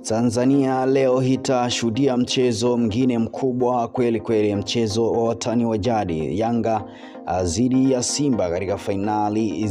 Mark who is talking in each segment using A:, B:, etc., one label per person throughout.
A: Tanzania leo itashuhudia mchezo mwingine mkubwa kweli kweli, mchezo wa watani wa jadi Yanga dhidi ya Simba katika fainali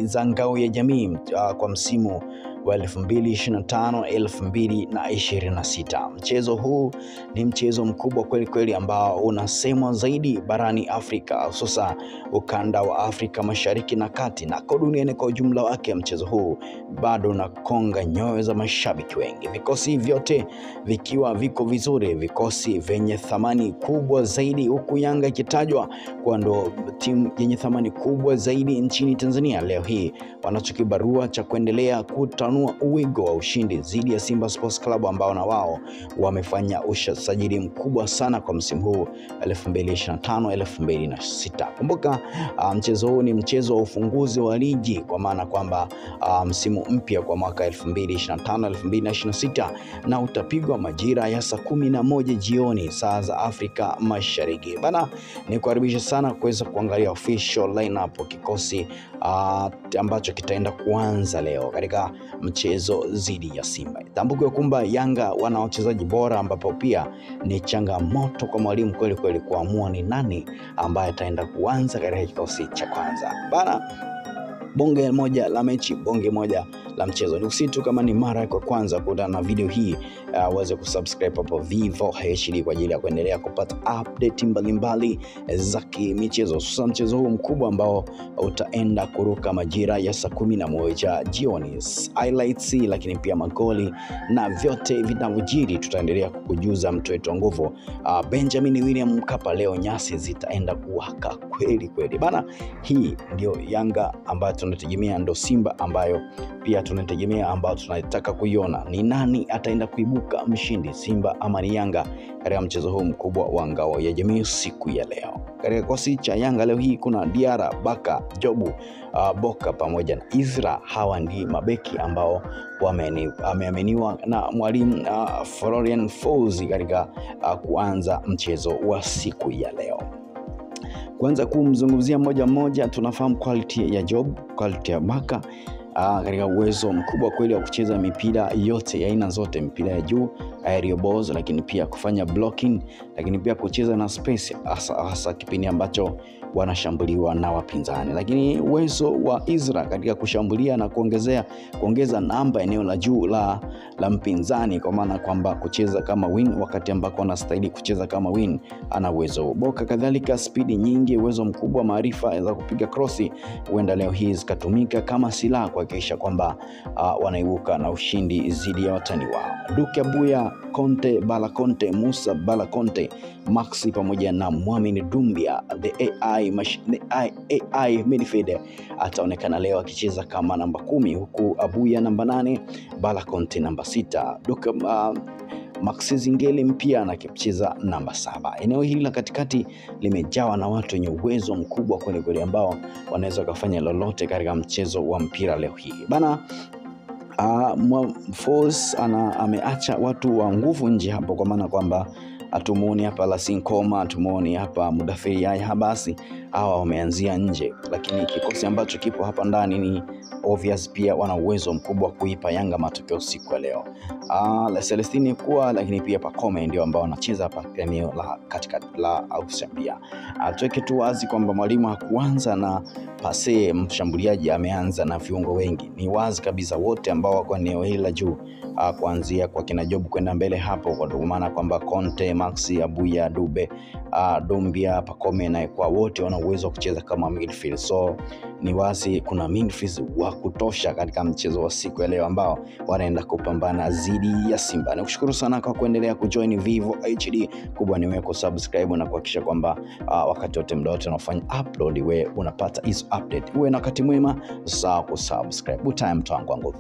A: za ngao ya jamii kwa msimu wa 2025-2026. Mchezo huu ni mchezo mkubwa kweli kweli ambao unasemwa zaidi barani Afrika, hususa ukanda wa Afrika Mashariki na Kati na duniani kwa ujumla wake. Mchezo huu bado unakonga nyoyo za mashabiki wengi, vikosi vyote vikiwa viko vizuri, vikosi venye thamani kubwa zaidi, huku Yanga ikitajwa kwa ndo timu yenye thamani kubwa zaidi nchini Tanzania. Leo hii wanachokibarua cha kuendelea kutanua uwigo wa ushindi dhidi ya Simba Sports Club ambao na wao wamefanya usajili mkubwa sana kwa msimu huu 2025-2026. Kumbuka mchezo huu ni mchezo wa ufunguzi wa ligi, kwa maana kwamba msimu mpya kwa mwaka 2025-2026 na utapigwa majira ya saa 11 jioni saa za Afrika Mashariki. Bana, nikukaribisha sana kuweza kuangalia official lineup kikosi ambacho kitaenda kuanza leo katika mchezo dhidi ya Simba. Tambuke kwamba Yanga wana wachezaji bora, ambapo pia ni changamoto kwa mwalimu kweli kweli kuamua ni nani ambaye ataenda kuanza katika kikosi cha kwanza. Bana, bonge moja la mechi, bonge moja la mchezo. Nikusitu kama ni mara kwa kwanza kutana na video hii, uweze kusubscribe hapo Vivo HD kwa ajili ya kuendelea kupata update mbalimbali za michezo, hususan mchezo huu mkubwa ambao utaenda kuruka majira ya saa 11 jioni. Highlights, lakini pia magoli na vyote vinavyojiri tutaendelea kukujuza mtu wetu nguvu Benjamin William Mkapa. Leo nyasi zitaenda kuwaka kweli kweli bana. Hii ndio Yanga ambayo tunategemea, ndo Simba ambayo pia tunategemea, ambao tunataka kuiona ni nani ataenda kuibuka mshindi, Simba ama ni Yanga katika mchezo huu mkubwa wa ngao ya jamii siku ya leo. Katika kikosi cha Yanga leo hii kuna Diara, Baka, Jobu, Boka pamoja na Izra. Hawa ndi mabeki ambao wameaminiwa na mwalimu Florian Folz katika kuanza mchezo wa siku ya leo. Kwanza kumzungumzia mmoja, tunafahamu quality ya Job, quality ya Baka katika uwezo mkubwa kweli wa kucheza mipira yote ya aina zote, mipira ya juu, aerial balls, lakini pia kufanya blocking, lakini pia kucheza na space hasa kipindi ambacho wanashambuliwa na wapinzani. Lakini uwezo wa Izra katika kushambulia na kuongeza namba eneo la juu la mpinzani, kwa maana kwamba kucheza kama wing wakati ambako anastahili kucheza kama wing, ana uwezo. Boka kadhalika spidi nyingi, uwezo mkubwa, maarifa za kupiga crossi, huenda leo hii zikatumika kama silaha kuhakikisha kwamba wanaibuka na ushindi dhidi ya watani wao. Duke Abuya, Conte, Bala Conte, Musa Bala Conte, Maxi pamoja na Mohamed Dumbia, the AI midfielder ataonekana leo akicheza kama namba 10, huku Abuya namba 8, Bala Conte namba 6, Duke Maxi Zingeli mpia anakicheza namba 7. Eneo hili la katikati limejawa na watu wenye uwezo mkubwa kweli kweli ambao wanaweza kufanya lolote katika mchezo wa mpira leo hii. Bana, Folz ameacha watu wa nguvu nje hapo, kwa maana kwamba atumuoni hapa Lassine Koma, atumuoni hapa Mudathir Yahya Habasi, hawa wameanzia nje, lakini kikosi ambacho kipo hapa ndani ni obvious, pia wana uwezo mkubwa kuipa Yanga matokeo siku ya leo. La Celestine kuwa, lakini pia Pacome ndio ambao wanacheza hapa eneo la katikati la Ausambia. Tuweke tu wazi kwamba mwalimu hakuanza na pase mshambuliaji, ameanza na viungo wengi. Ni wazi kabisa wote ambao wako eneo hili la juu, kuanzia kwa kina Job kwenda mbele hapo, kwa maana kwamba Conte, Maxi, Abuya, Dube, Dumbia, Pacome na kwa wote wana uwezo wa kucheza kama midfield. So ni wazi kuna midfield wa kutosha katika mchezo wa siku ya leo ambao wanaenda kupambana dhidi ya Simba. Nakushukuru sana kwa kuendelea kujoin Vivo HD. Kubwa ni wewe kusubscribe na kuhakikisha kwamba wakati wote muda wote unafanya upload wewe unapata hizo update. Uwe na wakati mwema, usahau kusubscribe. Time to wangu.